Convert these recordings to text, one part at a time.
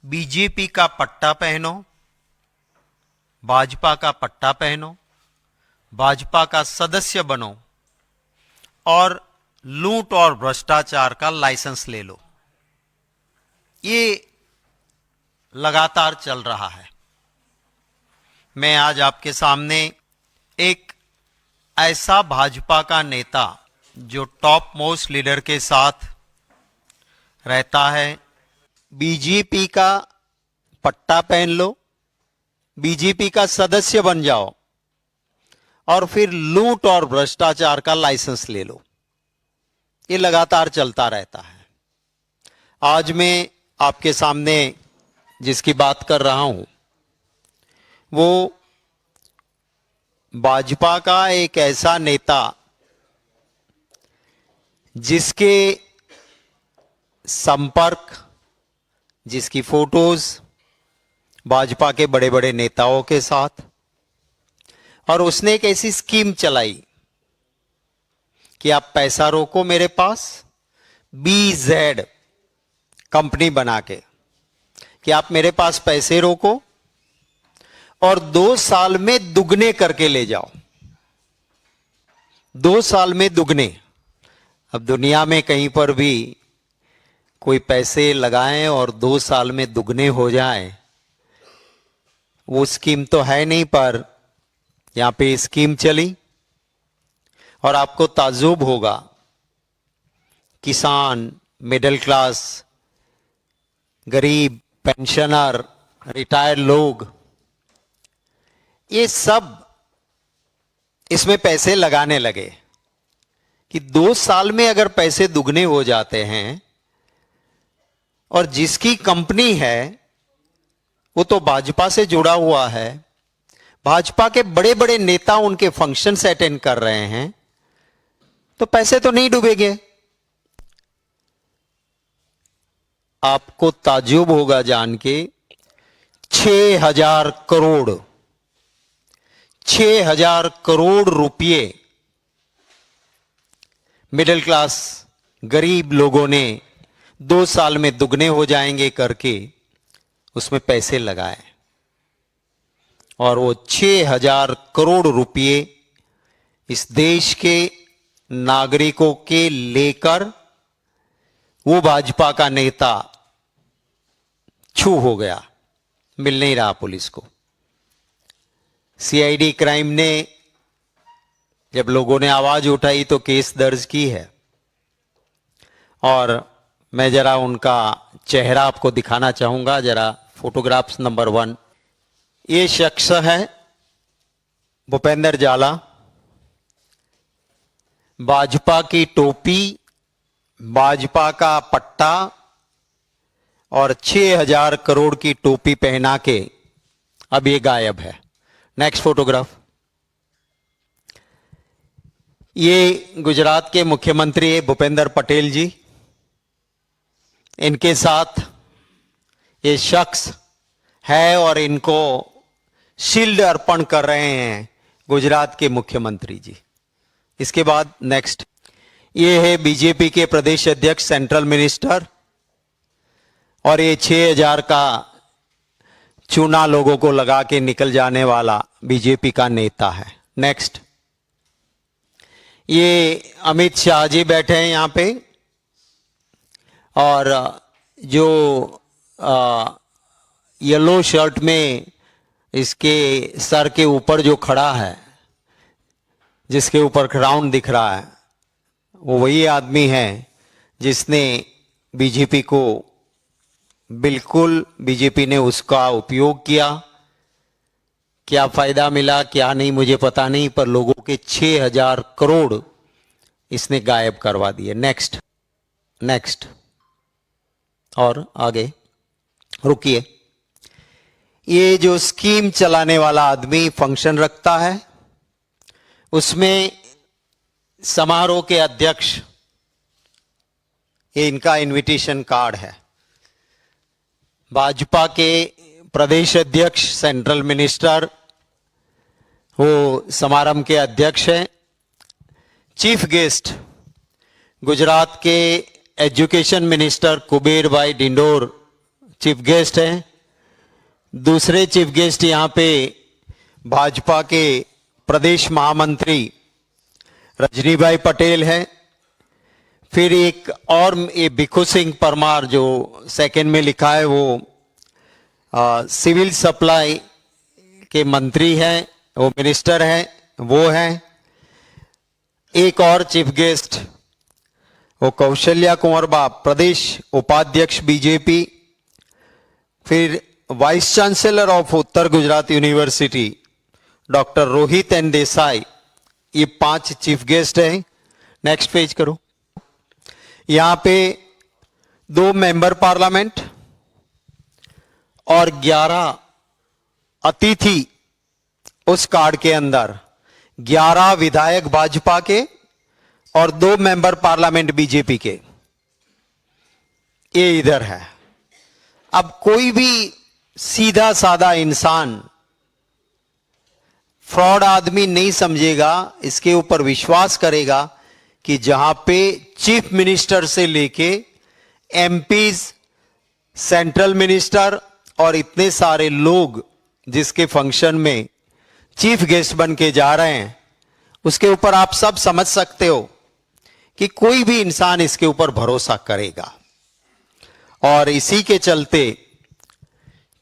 BJP का पट्टा पहनो, भाजपा का पट्टा पहनो, भाजपा का सदस्य बनो और लूट और भ्रष्टाचार का लाइसेंस ले लो। ये लगातार चल रहा है। मैं आज आपके सामने एक ऐसा भाजपा का नेता जो टॉप मोस्ट लीडर के साथ रहता है, बीजेपी का पट्टा पहन लो, बीजेपी का सदस्य बन जाओ और फिर लूट और भ्रष्टाचार का लाइसेंस ले लो। ये लगातार चलता रहता है। आज मैं आपके सामने जिसकी बात कर रहा हूं वो भाजपा का एक ऐसा नेता जिसके संपर्क, जिसकी फोटोज भाजपा के बड़े बड़े नेताओं के साथ, और उसने एक ऐसी स्कीम चलाई कि आप पैसा रोको मेरे पास, BZ कंपनी बना के कि आप मेरे पास पैसे रोको और 2 साल में दुगने करके ले जाओ। 2 साल में दुगने। अब दुनिया में कहीं पर भी कोई पैसे लगाएं और 2 साल में दुगने हो जाए, वो स्कीम तो है नहीं, पर यहां पे स्कीम चली और आपको ताज्जुब होगा, किसान, मिडिल क्लास, गरीब, पेंशनर, रिटायर्ड लोग, ये सब इसमें पैसे लगाने लगे कि 2 साल में अगर पैसे दुगने हो जाते हैं, और जिसकी कंपनी है वो तो भाजपा से जुड़ा हुआ है, भाजपा के बड़े बड़े नेता उनके फंक्शंस अटेंड कर रहे हैं, तो पैसे तो नहीं डूबेंगे। आपको ताज्जुब होगा जान के 6,000 करोड़ 6,000 करोड़ रुपए मिडिल क्लास गरीब लोगों ने 2 साल में दुगने हो जाएंगे करके उसमें पैसे लगाए, और वो 6,000 करोड़ रुपए इस देश के नागरिकों के लेकर वो भाजपा का नेता छू हो गया, मिल नहीं रहा पुलिस को। CID क्राइम ने जब लोगों ने आवाज उठाई तो केस दर्ज की है, और मैं जरा उनका चेहरा आपको दिखाना चाहूंगा। जरा फोटोग्राफ्स नंबर 1। ये शख्स है भूपेंद्र जाला, भाजपा की टोपी, भाजपा का पट्टा और 6,000 करोड़ की टोपी पहना के अब ये गायब है। Next photograph. ये गुजरात के मुख्यमंत्री भूपेंद्र पटेल जी, इनके साथ ये शख्स है और इनको शील्ड अर्पण कर रहे हैं गुजरात के मुख्यमंत्री जी। इसके बाद नेक्स्ट, ये है बीजेपी के प्रदेश अध्यक्ष, सेंट्रल मिनिस्टर, और ये 6,000 का चूना लोगों को लगा के निकल जाने वाला बीजेपी का नेता है। नेक्स्ट, ये अमित शाह जी बैठे हैं यहां पे, और जो येलो शर्ट में इसके सर के ऊपर जो खड़ा है, जिसके ऊपर क्राउन दिख रहा है, वो वही आदमी है जिसने बीजेपी को, बिल्कुल बीजेपी ने उसका उपयोग किया। क्या फायदा मिला क्या नहीं मुझे पता नहीं, पर लोगों के 6,000 करोड़ इसने गायब करवा दिए। नेक्स्ट नेक्स्ट, और आगे रुकिए। ये जो स्कीम चलाने वाला आदमी फंक्शन रखता है, उसमें समारोह के अध्यक्ष, ये इनका इनविटेशन कार्ड है। भाजपा के प्रदेश अध्यक्ष, सेंट्रल मिनिस्टर, वो समारंभ के अध्यक्ष हैं। चीफ गेस्ट गुजरात के एजुकेशन मिनिस्टर कुबेर भाई डिंडोर चीफ गेस्ट हैं। दूसरे चीफ गेस्ट यहाँ पे भाजपा के प्रदेश महामंत्री रजनीभाई पटेल हैं। फिर एक और ये भिखू सिंह परमार जो सेकंड में लिखा है वो सिविल सप्लाई के मंत्री हैं, वो मिनिस्टर हैं, वो हैं। एक और चीफ गेस्ट वो कौशल्या कुंवर प्रदेश उपाध्यक्ष बीजेपी। फिर vice chancellor of Uttar Gujarat University doctor Rohit N Desai. ये 5 चीफ गेस्ट हैं। नेक्स्ट पेज करो। यहां पे 2 मेंबर पार्लियामेंट और 11 अतिथि, उस कार्ड के अंदर 11 विधायक भाजपा के और 2 मेंबर पार्लियामेंट बीजेपी के, ये इधर है। अब कोई भी सीधा साधा इंसान फ्रॉड आदमी नहीं समझेगा, इसके ऊपर विश्वास करेगा कि जहां पे चीफ मिनिस्टर से लेके एमपीज, सेंट्रल मिनिस्टर और इतने सारे लोग जिसके फंक्शन में चीफ गेस्ट बन के जा रहे हैं, उसके ऊपर आप सब समझ सकते हो कि कोई भी इंसान इसके ऊपर भरोसा करेगा। और इसी के चलते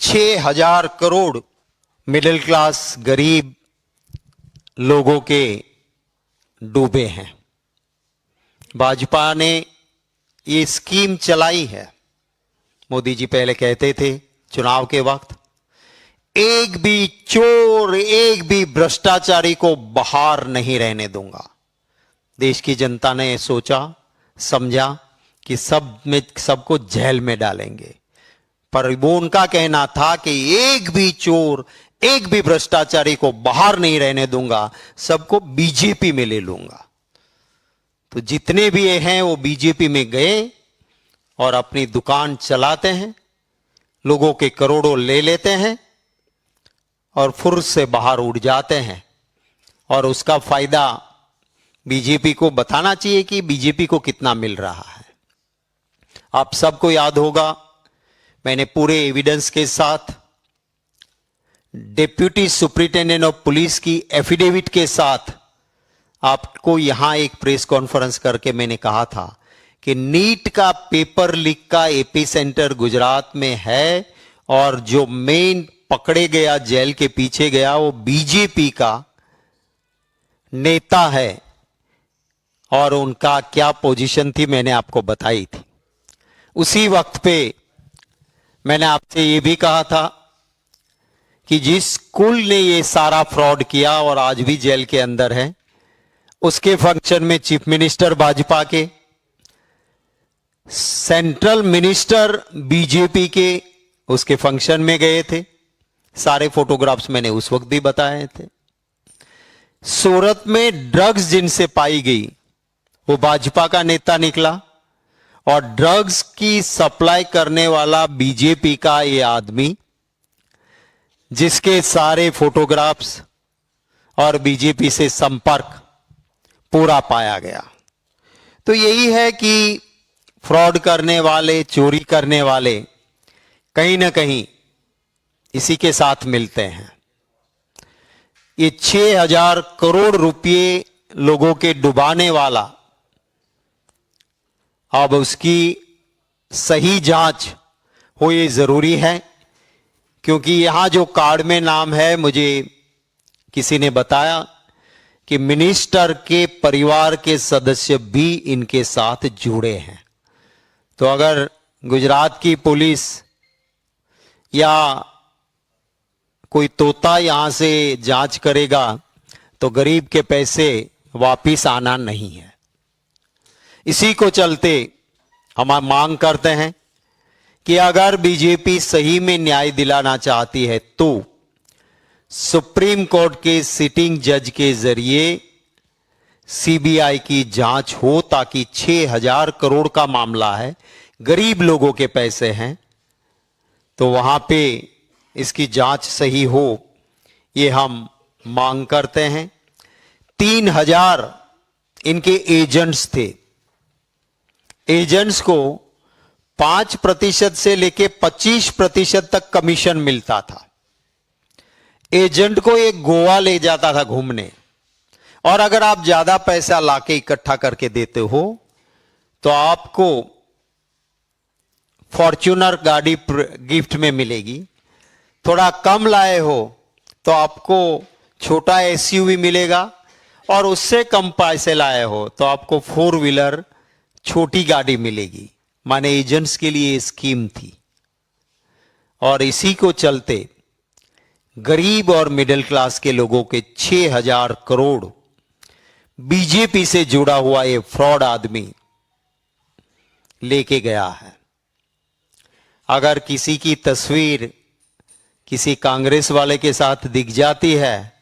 6,000 करोड़ मिडिल क्लास गरीब लोगों के डूबे हैं। भाजपा ने ये स्कीम चलाई है। मोदी जी पहले कहते थे चुनाव के वक्त, एक भी चोर, एक भी भ्रष्टाचारी को बाहर नहीं रहने दूंगा। देश की जनता ने सोचा समझा कि सबको जेल में डालेंगे, पर वो उनका कहना था कि एक भी चोर, एक भी भ्रष्टाचारी को बाहर नहीं रहने दूंगा, सबको बीजेपी में ले लूंगा। तो जितने भी ये हैं वो बीजेपी में गए और अपनी दुकान चलाते हैं, लोगों के करोड़ों ले लेते हैं और फुर्स से बाहर उड़ जाते हैं। और उसका फायदा बीजेपी को बताना चाहिए कि बीजेपी को कितना मिल रहा है। आप सबको याद होगा, मैंने पूरे एविडेंस के साथ डिप्यूटी सुपरिटेंडेंट ऑफ पुलिस की एफिडेविट के साथ आपको यहां एक प्रेस कॉन्फ्रेंस करके मैंने कहा था कि नीट का पेपर लीक का एपी सेंटर गुजरात में है और जो मेन पकड़े गया, जेल के पीछे गया, वो बीजेपी का नेता है। और उनका क्या पोजीशन थी मैंने आपको बताई थी। उसी वक्त पे मैंने आपसे ये भी कहा था कि जिस स्कूल ने ये सारा फ्रॉड किया और आज भी जेल के अंदर है, उसके फंक्शन में चीफ मिनिस्टर भाजपा के, सेंट्रल मिनिस्टर बीजेपी के उसके फंक्शन में गए थे। सारे फोटोग्राफ्स मैंने उस वक्त भी बताए थे। सूरत में ड्रग्स जिनसे पाई गई वो भाजपा का नेता निकला और ड्रग्स की सप्लाई करने वाला बीजेपी का ये आदमी, जिसके सारे फोटोग्राफ्स और बीजेपी से संपर्क पूरा पाया गया। तो यही है कि फ्रॉड करने वाले, चोरी करने वाले कहीं ना कहीं इसी के साथ मिलते हैं। ये 6,000 करोड़ रुपए लोगों के डुबाने वाला, अब उसकी सही जांच हो ये जरूरी है। क्योंकि यहां जो कार्ड में नाम है, मुझे किसी ने बताया कि मिनिस्टर के परिवार के सदस्य भी इनके साथ जुड़े हैं। तो अगर गुजरात की पुलिस या कोई तोता यहां से जांच करेगा तो गरीब के पैसे वापिस आना नहीं है। इसी को चलते हम मांग करते हैं कि अगर बीजेपी सही में न्याय दिलाना चाहती है तो सुप्रीम कोर्ट के सिटिंग जज के जरिए सीबीआई की जांच हो, ताकि 6,000 करोड़ का मामला है, गरीब लोगों के पैसे हैं, तो वहां पे इसकी जांच सही हो, ये हम मांग करते हैं। 3,000 इनके एजेंट्स थे। एजेंट्स को 5% से लेके 25% तक कमीशन मिलता था। एजेंट को एक गोवा ले जाता था घूमने, और अगर आप ज्यादा पैसा लाके इकट्ठा करके देते हो तो आपको फॉर्च्यूनर गाड़ी गिफ्ट में मिलेगी। थोड़ा कम लाए हो तो आपको छोटा एसयूवी मिलेगा, और उससे कम पैसे लाए हो तो आपको 4 व्हीलर छोटी गाड़ी मिलेगी। माने एजेंट्स के लिए स्कीम थी। और इसी को चलते गरीब और मिडिल क्लास के लोगों के 6,000 करोड़ बीजेपी से जुड़ा हुआ ये फ्रॉड आदमी लेके गया है। अगर किसी की तस्वीर किसी कांग्रेस वाले के साथ दिख जाती है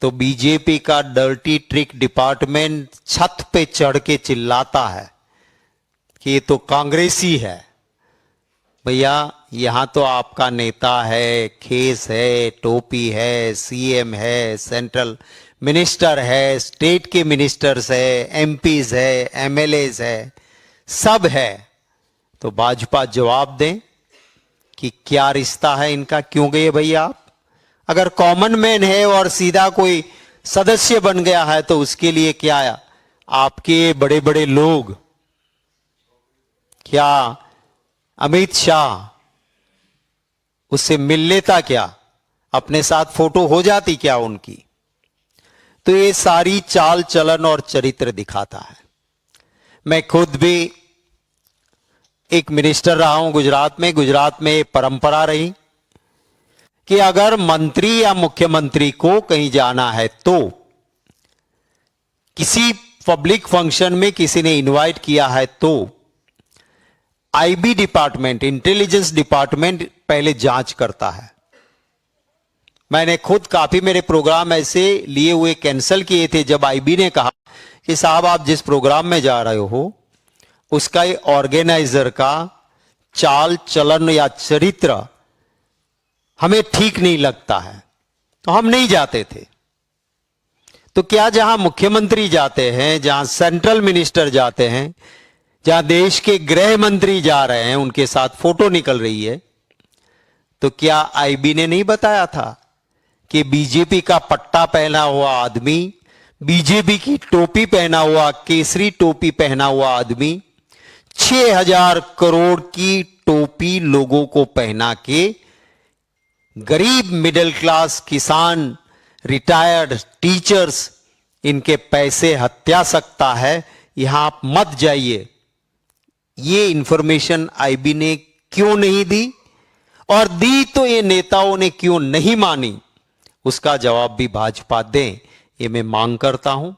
तो बीजेपी का डर्टी ट्रिक डिपार्टमेंट छत पे चढ़ के चिल्लाता है कि ये तो कांग्रेसी है। भैया, यहां तो आपका नेता है, खेस है, टोपी है, सीएम है, सेंट्रल मिनिस्टर है, स्टेट के मिनिस्टर्स है, एमपीज है, एमएलएज है, सब है। तो भाजपा जवाब दें कि क्या रिश्ता है इनका, क्यों गए भैया आप? अगर कॉमन मैन है और सीधा कोई सदस्य बन गया है तो उसके लिए क्या आपके बड़े बड़े लोग, क्या अमित शाह उससे मिल लेता क्या? अपने साथ फोटो हो जाती क्या उनकी? तो ये सारी चाल चलन और चरित्र दिखाता है। मैं खुद भी एक मिनिस्टर रहा हूं गुजरात में। गुजरात में परंपरा रही कि अगर मंत्री या मुख्यमंत्री को कहीं जाना है तो किसी पब्लिक फंक्शन में किसी ने इनवाइट किया है तो आईबी डिपार्टमेंट, इंटेलिजेंस डिपार्टमेंट पहले जांच करता है। मैंने खुद काफी मेरे प्रोग्राम ऐसे लिए हुए कैंसिल किए थे जब आईबी ने कहा कि साहब आप जिस प्रोग्राम में जा रहे हो उसका ऑर्गेनाइजर का चाल चलन या चरित्र हमें ठीक नहीं लगता है, तो हम नहीं जाते थे। तो क्या जहां मुख्यमंत्री जाते हैं, जहां सेंट्रल मिनिस्टर जाते हैं, जहां देश के गृह मंत्री जा रहे हैं, उनके साथ फोटो निकल रही है, तो क्या आईबी ने नहीं बताया था कि बीजेपी का पट्टा पहना हुआ आदमी, बीजेपी की टोपी पहना हुआ, केसरी टोपी पहना हुआ आदमी 6,000 करोड़ की टोपी लोगों को पहना के गरीब, मिडिल क्लास, किसान, रिटायर्ड, टीचर्स, इनके पैसे हत्या सकता है? यहां आप मत जाइए। ये इंफॉर्मेशन आईबी ने क्यों नहीं दी, और दी तो ये नेताओं ने क्यों नहीं मानी? उसका जवाब भी भाजपा दें, ये मैं मांग करता हूं।